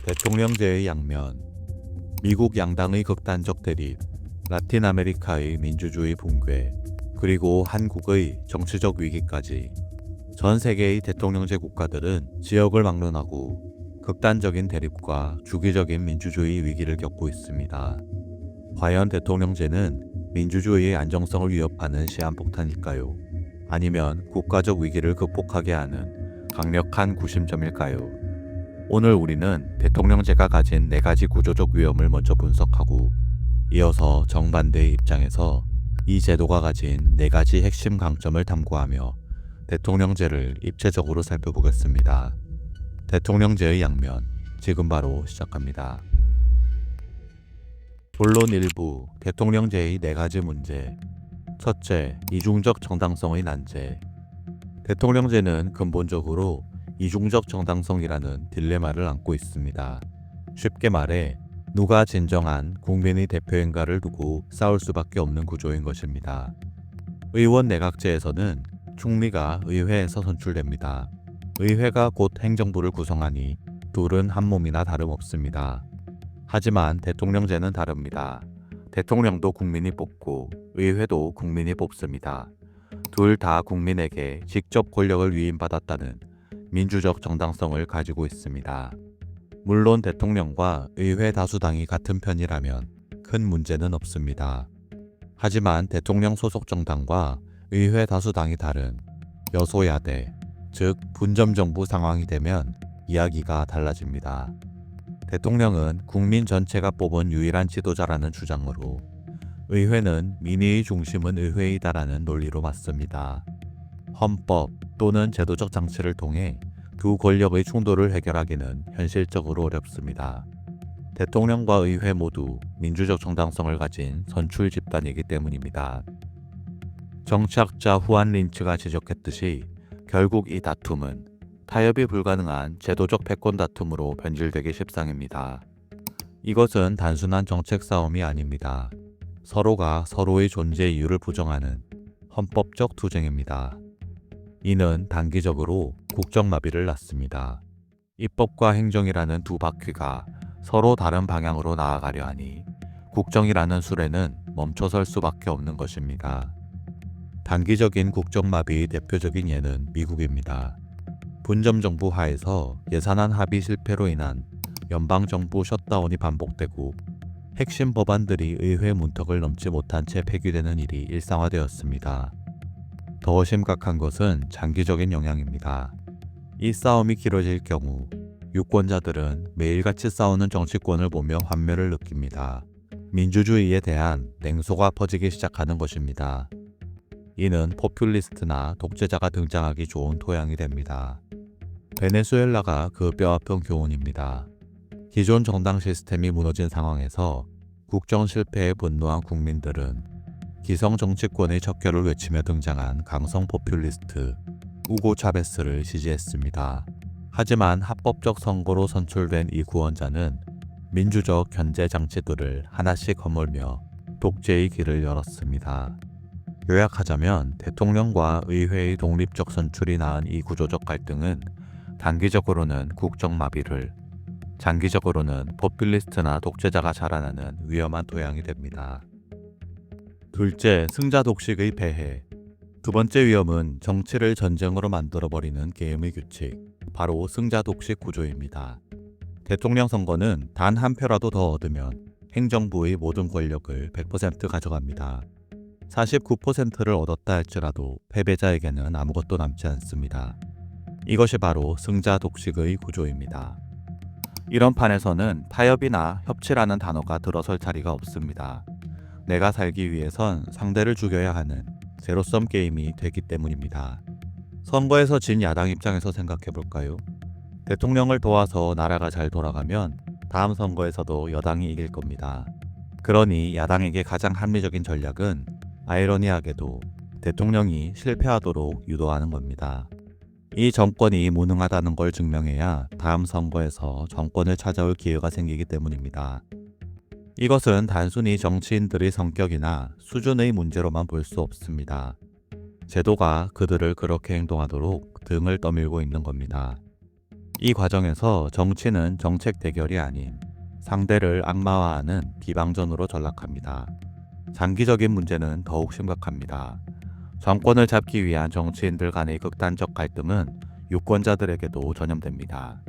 대통령제의 양면, 미국 양당의 극단적 대립, 라틴 아메리카의 민주주의 붕괴, 그리고 한국의 정치적 위기까지 전 세계의 대통령제 국가들은 지역을 막론하고 극단적인 대립과 주기적인 민주주의 위기를 겪고 있습니다. 과연 대통령제는 민주주의의 안정성을 위협하는 시한폭탄일까요? 아니면 국가적 위기를 극복하게 하는 강력한 구심점일까요? 오늘 우리는 대통령제가 가진 4가지 구조적 위험을 먼저 분석하고 이어서 정반대의 입장에서 이 제도가 가진 4가지 핵심 강점을 탐구하며 대통령제를 입체적으로 살펴보겠습니다. 대통령제의 양면, 지금 바로 시작합니다. 본론 1부, 대통령제의 4가지 문제. 첫째, 이중적 정당성의 난제. 대통령제는 근본적으로 이중적 정당성이라는 딜레마를 안고 있습니다. 쉽게 말해 누가 진정한 국민의 대표인가를 두고 싸울 수밖에 없는 구조인 것입니다. 의원 내각제에서는 총리가 의회에서 선출됩니다. 의회가 곧 행정부를 구성하니 둘은 한 몸이나 다름없습니다. 하지만 대통령제는 다릅니다. 대통령도 국민이 뽑고 의회도 국민이 뽑습니다. 둘 다 국민에게 직접 권력을 위임받았다는 민주적 정당성을 가지고 있습니다. 물론 대통령과 의회 다수당이 같은 편이라면 큰 문제는 없습니다. 하지만 대통령 소속 정당과 의회 다수당이 다른 여소야대, 즉 분점정부 상황이 되면 이야기가 달라집니다. 대통령은 국민 전체가 뽑은 유일한 지도자라는 주장으로 의회는 민의의 중심은 의회이다라는 논리로 맞습니다. 헌법 또는 제도적 장치를 통해 두 권력의 충돌을 해결하기는 현실적으로 어렵습니다. 대통령과 의회 모두 민주적 정당성을 가진 선출 집단이기 때문입니다. 정치학자 후안 린츠가 지적했듯이 결국 이 다툼은 타협이 불가능한 제도적 패권 다툼으로 변질되기 십상입니다. 이것은 단순한 정책 싸움이 아닙니다. 서로가 서로의 존재 이유를 부정하는 헌법적 투쟁입니다. 이는 단기적으로 국정마비를 낳습니다. 입법과 행정이라는 두 바퀴가 서로 다른 방향으로 나아가려 하니 국정이라는 수레는 멈춰설 수밖에 없는 것입니다. 단기적인 국정마비의 대표적인 예는 미국입니다. 분점정부 하에서 예산안 합의 실패로 인한 연방정부 셧다운이 반복되고 핵심 법안들이 의회 문턱을 넘지 못한 채 폐기되는 일이 일상화되었습니다. 더 심각한 것은 장기적인 영향입니다. 이 싸움이 길어질 경우 유권자들은 매일같이 싸우는 정치권을 보며 환멸을 느낍니다. 민주주의에 대한 냉소가 퍼지기 시작하는 것입니다. 이는 포퓰리스트나 독재자가 등장하기 좋은 토양이 됩니다. 베네수엘라가 그 뼈아픈 교훈입니다. 기존 정당 시스템이 무너진 상황에서 국정 실패에 분노한 국민들은 기성 정치권의 척결을 외치며 등장한 강성 포퓰리스트 우고 차베스를 지지했습니다. 하지만 합법적 선거로 선출된 이 구원자는 민주적 견제 장치들을 하나씩 허물며 독재의 길을 열었습니다. 요약하자면 대통령과 의회의 독립적 선출이 낳은 이 구조적 갈등은 단기적으로는 국정마비를, 장기적으로는 포퓰리스트나 독재자가 자라나는 위험한 토양이 됩니다. 둘째, 승자 독식의 폐해. 두 번째 위험은 정치를 전쟁으로 만들어버리는 게임의 규칙, 바로 승자 독식 구조입니다. 대통령 선거는 단 한 표라도 더 얻으면 행정부의 모든 권력을 100% 가져갑니다. 49%를 얻었다 할지라도 패배자에게는 아무것도 남지 않습니다. 이것이 바로 승자 독식의 구조입니다. 이런 판에서는 타협이나 협치라는 단어가 들어설 자리가 없습니다. 내가 살기 위해선 상대를 죽여야 하는 제로섬 게임이 되기 때문입니다. 선거에서 진 야당 입장에서 생각해볼까요? 대통령을 도와서 나라가 잘 돌아가면 다음 선거에서도 여당이 이길 겁니다. 그러니 야당에게 가장 합리적인 전략은 아이러니하게도 대통령이 실패하도록 유도하는 겁니다. 이 정권이 무능하다는 걸 증명해야 다음 선거에서 정권을 찾아올 기회가 생기기 때문입니다. 이것은 단순히 정치인들의 성격이나 수준의 문제로만 볼 수 없습니다. 제도가 그들을 그렇게 행동하도록 등을 떠밀고 있는 겁니다. 이 과정에서 정치는 정책 대결이 아닌 상대를 악마화하는 비방전으로 전락합니다. 장기적인 문제는 더욱 심각합니다. 정권을 잡기 위한 정치인들 간의 극단적 갈등은 유권자들에게도 전염됩니다.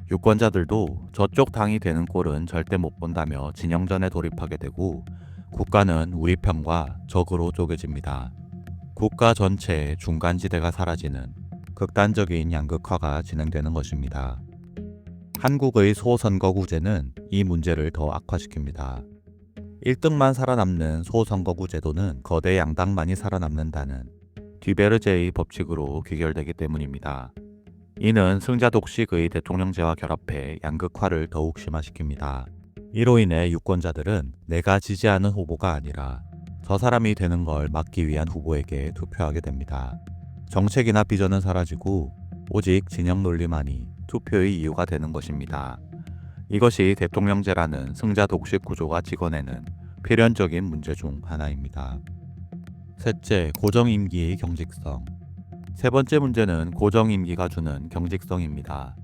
유권자들도 저쪽 당이 되는 꼴은 절대 못 본다며 진영전에 돌입하게 되고 국가는 우리 편과 적으로 쪼개집니다. 국가 전체의 중간지대가 사라지는 극단적인 양극화가 진행되는 것입니다. 한국의 소선거구제는 이 문제를 더 악화시킵니다. 1등만 살아남는 소선거구 제도는 거대 양당만이 살아남는다는 뒤베르제의 법칙으로 귀결되기 때문입니다. 이는 승자 독식의 대통령제와 결합해 양극화를 더욱 심화시킵니다. 이로 인해 유권자들은 내가 지지하는 후보가 아니라 저 사람이 되는 걸 막기 위한 후보에게 투표하게 됩니다. 정책이나 비전은 사라지고 오직 진영 논리만이 투표의 이유가 되는 것입니다. 이것이 대통령제라는 승자 독식 구조가 찍어내는 필연적인 문제 중 하나입니다. 셋째, 고정임기의 경직성. 세 번째 문제는 고정임기가 주는 경직성입니다.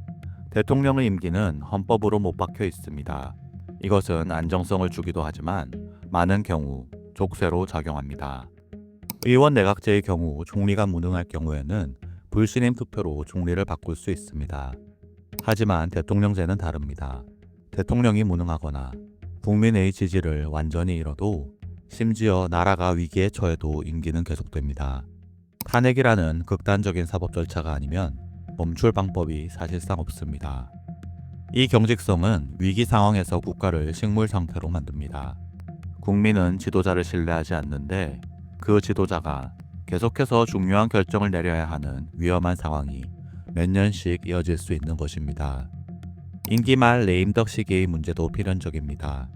대통령의 임기는 헌법으로 못 박혀 있습니다. 이것은 안정성을 주기도 하지만 많은 경우 족쇄로 작용합니다. 의원 내각제의 경우 총리가 무능할 경우에는 불신임 투표로 총리를 바꿀 수 있습니다. 하지만 대통령제는 다릅니다. 대통령이 무능하거나 국민의 지지를 완전히 잃어도 심지어 나라가 위기에 처해도 임기는 계속됩니다. 탄핵이라는 극단적인 사법 절차가 아니면 멈출 방법이 사실상 없습니다. 이 경직성은 위기 상황에서 국가를 식물 상태로 만듭니다. 국민은 지도자를 신뢰하지 않는데 그 지도자가 계속해서 중요한 결정을 내려야 하는 위험한 상황이 몇 년씩 이어질 수 있는 것입니다. 임기 말 레임덕 시기의 문제도 필연적입니다.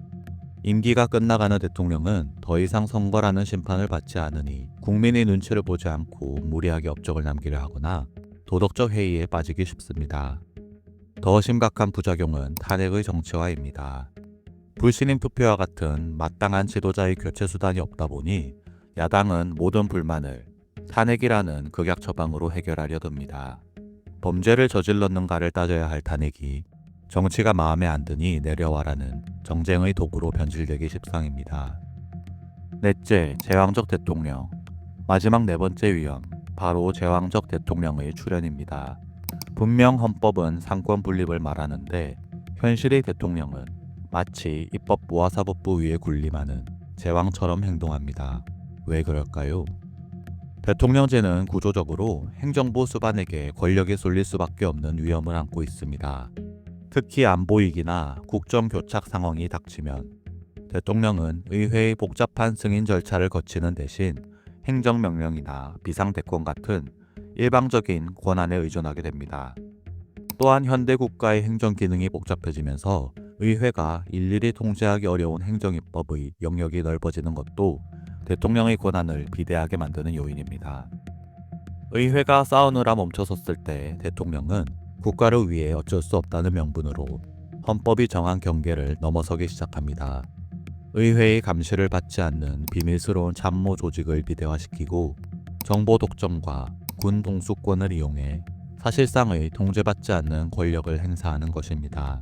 임기가 끝나가는 대통령은 더 이상 선거라는 심판을 받지 않으니 국민의 눈치를 보지 않고 무리하게 업적을 남기려 하거나 도덕적 해이에 빠지기 쉽습니다. 더 심각한 부작용은 탄핵의 정치화입니다. 불신임 투표와 같은 마땅한 지도자의 교체 수단이 없다 보니 야당은 모든 불만을 탄핵이라는 극약 처방으로 해결하려 듭니다. 범죄를 저질렀는가를 따져야 할 탄핵이 정치가 마음에 안 드니 내려와라는 정쟁의 도구로 변질되기 십상입니다. 넷째, 제왕적 대통령. 마지막 네 번째 위험, 바로 제왕적 대통령의 출현입니다. 분명 헌법은 상권 분립을 말하는데 현실의 대통령은 마치 입법 모아사법부 위에 군림하는 제왕처럼 행동합니다. 왜 그럴까요? 대통령제는 구조적으로 행정부 수반에게 권력이 쏠릴 수밖에 없는 위험을 안고 있습니다. 특히 안보위기나 국정교착 상황이 닥치면 대통령은 의회의 복잡한 승인 절차를 거치는 대신 행정명령이나 비상대권 같은 일방적인 권한에 의존하게 됩니다. 또한 현대 국가의 행정기능이 복잡해지면서 의회가 일일이 통제하기 어려운 행정입법의 영역이 넓어지는 것도 대통령의 권한을 비대하게 만드는 요인입니다. 의회가 싸우느라 멈춰섰을 때 대통령은 국가를 위해 어쩔 수 없다는 명분으로 헌법이 정한 경계를 넘어서기 시작합니다. 의회의 감시를 받지 않는 비밀스러운 참모 조직을 비대화시키고 정보 독점과 군 동수권을 이용해 사실상의 통제받지 않는 권력을 행사하는 것입니다.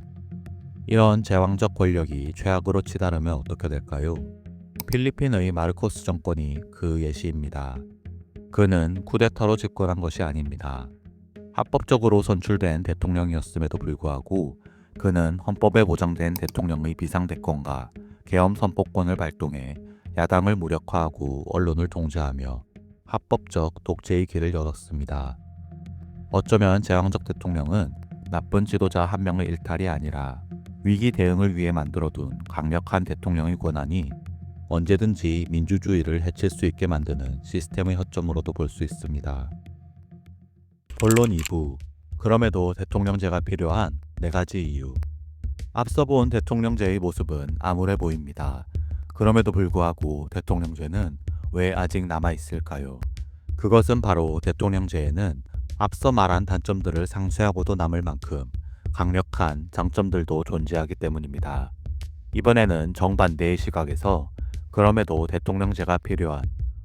이런 제왕적 권력이 최악으로 치달으면 어떻게 될까요? 필리핀의 마르코스 정권이 그 예시입니다. 그는 쿠데타로 집권한 것이 아닙니다. 합법적으로 선출된 대통령이었음에도 불구하고 그는 헌법에 보장된 대통령의 비상대권과 계엄 선포권을 발동해 야당을 무력화하고 언론을 통제하며 합법적 독재의 길을 열었습니다. 어쩌면 제왕적 대통령은 나쁜 지도자 한 명의 일탈이 아니라 위기 대응을 위해 만들어둔 강력한 대통령의 권한이 언제든지 민주주의를 해칠 수 있게 만드는 시스템의 허점으로도 볼 수 있습니다. 본론 2부. 그럼에도 대통령제가 필요한 4가지 이유. 앞서 본 대통령제의 모습은 암울해 보입니다. 그럼에도 불구하고 대통령제는 왜 아직 남아있을까요? 그것은 바로 대통령제에는 앞서 말한 단점들을 상쇄하고도 남을 만큼 강력한 장점들도 존재하기 때문입니다. 이번에는 정반대의 시각에서 그럼에도 대통령제가 필요한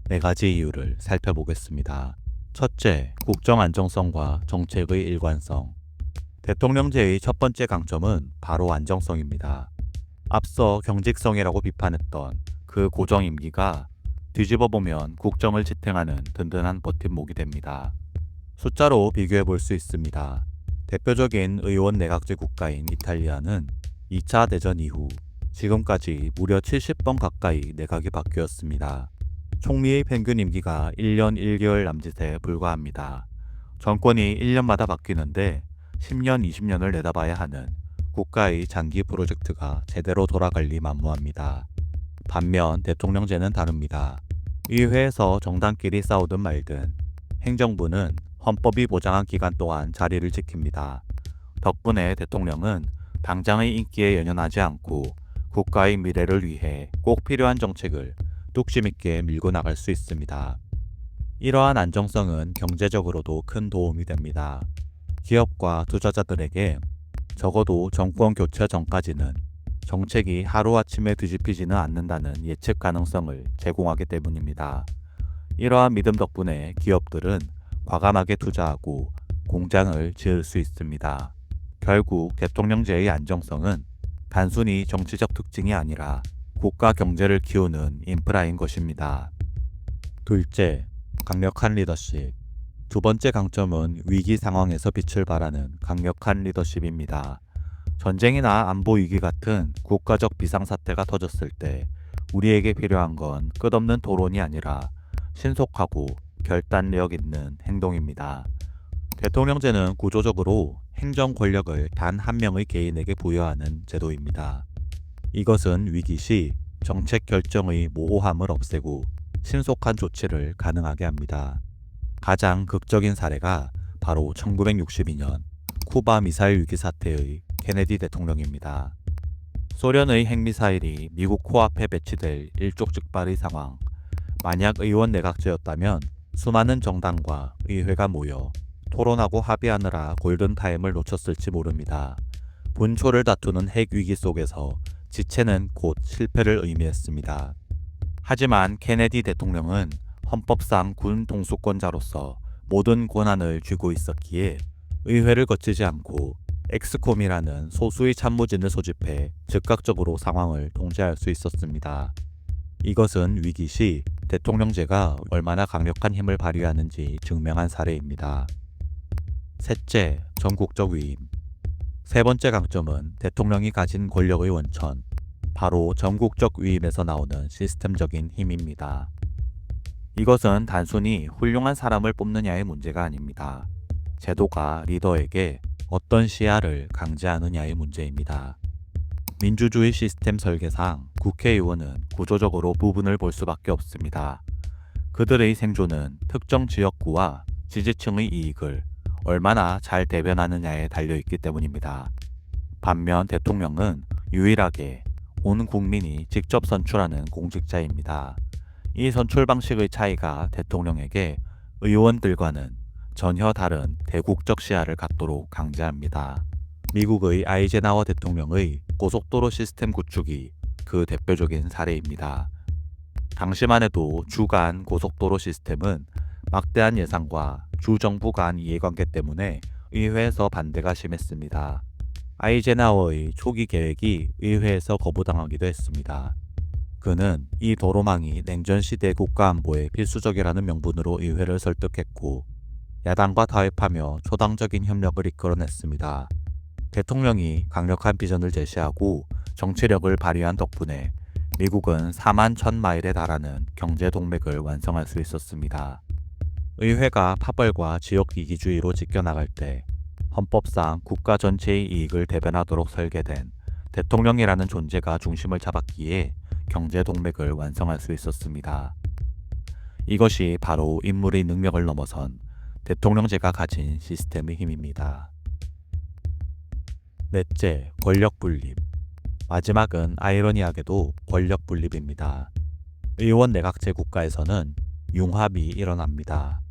4가지 이유를 살펴보겠습니다. 첫째, 국정 안정성과 정책의 일관성. 대통령제의 첫 번째 강점은 바로 안정성입니다. 앞서 경직성이라고 비판했던 그 고정 임기가 뒤집어 보면 국정을 지탱하는 든든한 버팀목이 됩니다. 숫자로 비교해 볼 수 있습니다. 대표적인 의원 내각제 국가인 이탈리아는 2차 대전 이후 지금까지 무려 70번 가까이 내각이 바뀌었습니다. 총리의 평균 임기가 1년 1개월 남짓에 불과합니다. 정권이 1년마다 바뀌는데 10년, 20년을 내다봐야 하는 국가의 장기 프로젝트가 제대로 돌아갈 리 만무합니다. 반면 대통령제는 다릅니다. 의회에서 정당끼리 싸우든 말든 행정부는 헌법이 보장한 기간 동안 자리를 지킵니다. 덕분에 대통령은 당장의 인기에 연연하지 않고 국가의 미래를 위해 꼭 필요한 정책을 뚝심 있게 밀고 나갈 수 있습니다. 이러한 안정성은 경제적으로도 큰 도움이 됩니다. 기업과 투자자들에게 적어도 정권 교체 전까지는 정책이 하루아침에 뒤집히지는 않는다는 예측 가능성을 제공하기 때문입니다. 이러한 믿음 덕분에 기업들은 과감하게 투자하고 공장을 지을 수 있습니다. 결국 대통령제의 안정성은 단순히 정치적 특징이 아니라 국가 경제를 키우는 인프라인 것입니다. 둘째, 강력한 리더십. 두 번째 강점은 위기 상황에서 빛을 발하는 강력한 리더십입니다. 전쟁이나 안보 위기 같은 국가적 비상사태가 터졌을 때 우리에게 필요한 건 끝없는 토론이 아니라 신속하고 결단력 있는 행동입니다. 대통령제는 구조적으로 행정 권력을 단 한 명의 개인에게 부여하는 제도입니다. 이것은 위기 시 정책 결정의 모호함을 없애고 신속한 조치를 가능하게 합니다. 가장 극적인 사례가 바로 1962년 쿠바 미사일 위기 사태의 케네디 대통령입니다. 소련의 핵미사일이 미국 코앞에 배치될 일촉즉발의 상황. 만약 의원 내각제였다면 수많은 정당과 의회가 모여 토론하고 합의하느라 골든타임을 놓쳤을지 모릅니다. 분초를 다투는 핵위기 속에서 지체는 곧 실패를 의미했습니다. 하지만 케네디 대통령은 헌법상 군 통수권자로서 모든 권한을 쥐고 있었기에 의회를 거치지 않고 엑스콤이라는 소수의 참모진을 소집해 즉각적으로 상황을 통제할 수 있었습니다. 이것은 위기 시 대통령제가 얼마나 강력한 힘을 발휘하는지 증명한 사례입니다. 셋째, 전국적 위임. 세 번째 강점은 대통령이 가진 권력의 원천, 바로 전국적 위임에서 나오는 시스템적인 힘입니다. 이것은 단순히 훌륭한 사람을 뽑느냐의 문제가 아닙니다. 제도가 리더에게 어떤 시야를 강제하느냐의 문제입니다. 민주주의 시스템 설계상 국회의원은 구조적으로 부분을 볼 수밖에 없습니다. 그들의 생존은 특정 지역구와 지지층의 이익을 얼마나 잘 대변하느냐에 달려있기 때문입니다. 반면 대통령은 유일하게 온 국민이 직접 선출하는 공직자입니다. 이 선출 방식의 차이가 대통령에게 의원들과는 전혀 다른 대국적 시야를 갖도록 강제합니다. 미국의 아이젠하워 대통령의 고속도로 시스템 구축이 그 대표적인 사례입니다. 당시만 해도 주 간 고속도로 시스템은 막대한 예산과 주 정부 간 이해관계 때문에 의회에서 반대가 심했습니다. 아이젠하워의 초기 계획이 의회에서 거부당하기도 했습니다. 그는 이 도로망이 냉전시대 국가안보에 필수적이라는 명분으로 의회를 설득했고 야당과 타협하며 초당적인 협력을 이끌어냈습니다. 대통령이 강력한 비전을 제시하고 정치력을 발휘한 덕분에 미국은 4만 1,000마일에 달하는 경제 동맥을 완성할 수 있었습니다. 의회가 파벌과 지역 이기주의로 지켜나갈 때 헌법상 국가 전체의 이익을 대변하도록 설계된 대통령이라는 존재가 중심을 잡았기에 경제 동맥을 완성할 수 있었습니다. 이것이 바로 인물의 능력을 넘어선 대통령제가 가진 시스템의 힘입니다. 넷째, 권력 분립. 마지막은 아이러니하게도 권력 분립입니다. 의원 내각제 국가에서는 융합이 일어납니다.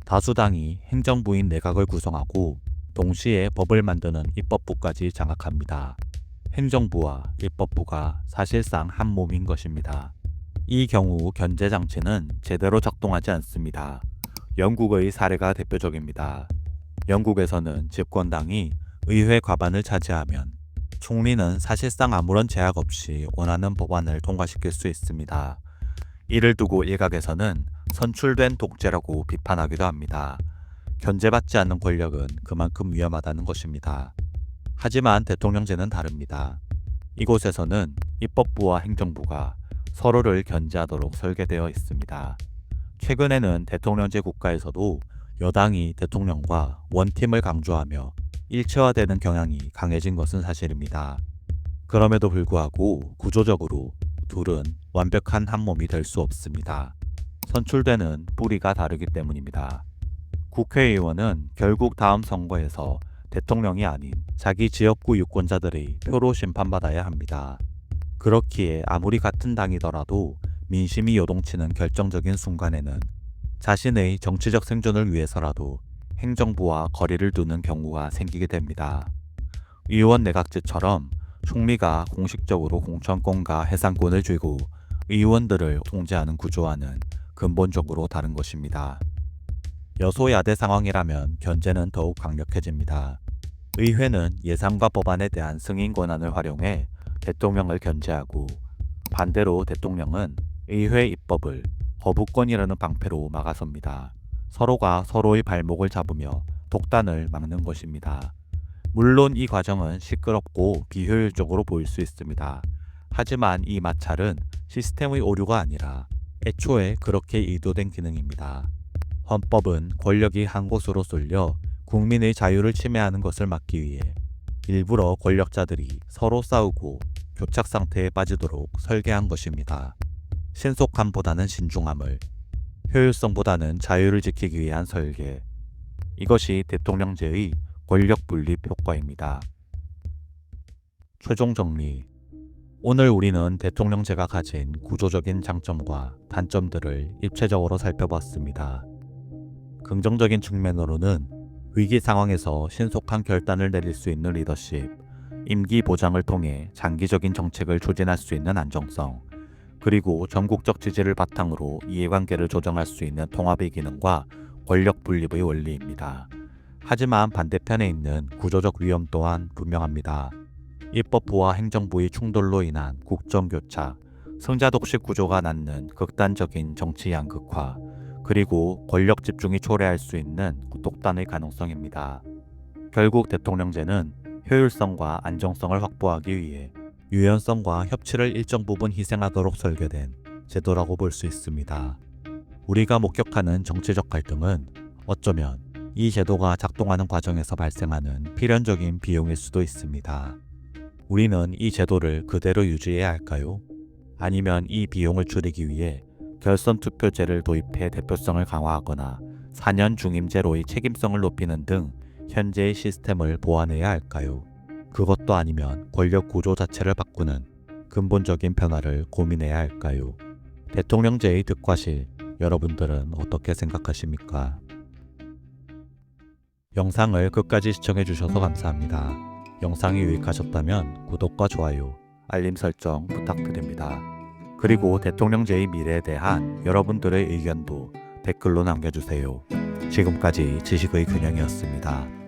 다수당이 행정부인 내각을 구성하고 동시에 법을 만드는 입법부까지 장악합니다. 행정부와 입법부가 사실상 한 몸인 것입니다. 이 경우 견제 장치는 제대로 작동하지 않습니다. 영국의 사례가 대표적입니다. 영국에서는 집권당이 의회 과반을 차지하면 총리는 사실상 아무런 제약 없이 원하는 법안을 통과시킬 수 있습니다. 이를 두고 일각에서는 선출된 독재라고 비판하기도 합니다. 견제받지 않는 권력은 그만큼 위험하다는 것입니다. 하지만 대통령제는 다릅니다. 이곳에서는 입법부와 행정부가 서로를 견제하도록 설계되어 있습니다. 최근에는 대통령제 국가에서도 여당이 대통령과 원팀을 강조하며 일체화되는 경향이 강해진 것은 사실입니다. 그럼에도 불구하고 구조적으로 둘은 완벽한 한 몸이 될 수 없습니다. 선출되는 뿌리가 다르기 때문입니다. 국회의원은 결국 다음 선거에서 대통령이 아닌 자기 지역구 유권자들의 표로 심판받아야 합니다. 그렇기에 아무리 같은 당이더라도 민심이 요동치는 결정적인 순간에는 자신의 정치적 생존을 위해서라도 행정부와 거리를 두는 경우가 생기게 됩니다. 의원 내각제처럼 총리가 공식적으로 공천권과 해상권을 쥐고 의원들을 통제하는 구조와는 근본적으로 다른 것입니다. 여소야대 상황이라면 견제는 더욱 강력해집니다. 의회는 예산과 법안에 대한 승인 권한을 활용해 대통령을 견제하고, 반대로 대통령은 의회 입법을 거부권이라는 방패로 막아섭니다. 서로가 서로의 발목을 잡으며 독단을 막는 것입니다. 물론 이 과정은 시끄럽고 비효율적으로 보일 수 있습니다. 하지만 이 마찰은 시스템의 오류가 아니라 애초에 그렇게 의도된 기능입니다. 헌법은 권력이 한 곳으로 쏠려 국민의 자유를 침해하는 것을 막기 위해 일부러 권력자들이 서로 싸우고 교착 상태에 빠지도록 설계한 것입니다. 신속함보다는 신중함을, 효율성보다는 자유를 지키기 위한 설계. 이것이 대통령제의 권력 분립 효과입니다. 최종 정리. 오늘 우리는 대통령제가 가진 구조적인 장점과 단점들을 입체적으로 살펴봤습니다. 긍정적인 측면으로는 위기 상황에서 신속한 결단을 내릴 수 있는 리더십, 임기 보장을 통해 장기적인 정책을 추진할 수 있는 안정성, 그리고 전국적 지지를 바탕으로 이해관계를 조정할 수 있는 통합의 기능과 권력 분립의 원리입니다. 하지만 반대편에 있는 구조적 위험 또한 분명합니다. 입법부와 행정부의 충돌로 인한 국정교착, 승자독식 구조가 낳는 극단적인 정치 양극화, 그리고 권력 집중이 초래할 수 있는 독단의 가능성입니다. 결국 대통령제는 효율성과 안정성을 확보하기 위해 유연성과 협치를 일정 부분 희생하도록 설계된 제도라고 볼 수 있습니다. 우리가 목격하는 정치적 갈등은 어쩌면 이 제도가 작동하는 과정에서 발생하는 필연적인 비용일 수도 있습니다. 우리는 이 제도를 그대로 유지해야 할까요? 아니면 이 비용을 줄이기 위해 결선 투표제를 도입해 대표성을 강화하거나 4년 중임제로의 책임성을 높이는 등 현재의 시스템을 보완해야 할까요? 그것도 아니면 권력 구조 자체를 바꾸는 근본적인 변화를 고민해야 할까요? 대통령제의 득과실, 여러분들은 어떻게 생각하십니까? 영상을 끝까지 시청해 주셔서 감사합니다. 영상이 유익하셨다면 구독과 좋아요, 알림 설정 부탁드립니다. 그리고 대통령제의 미래에 대한 여러분들의 의견도 댓글로 남겨주세요. 지금까지 지식의 균형이었습니다.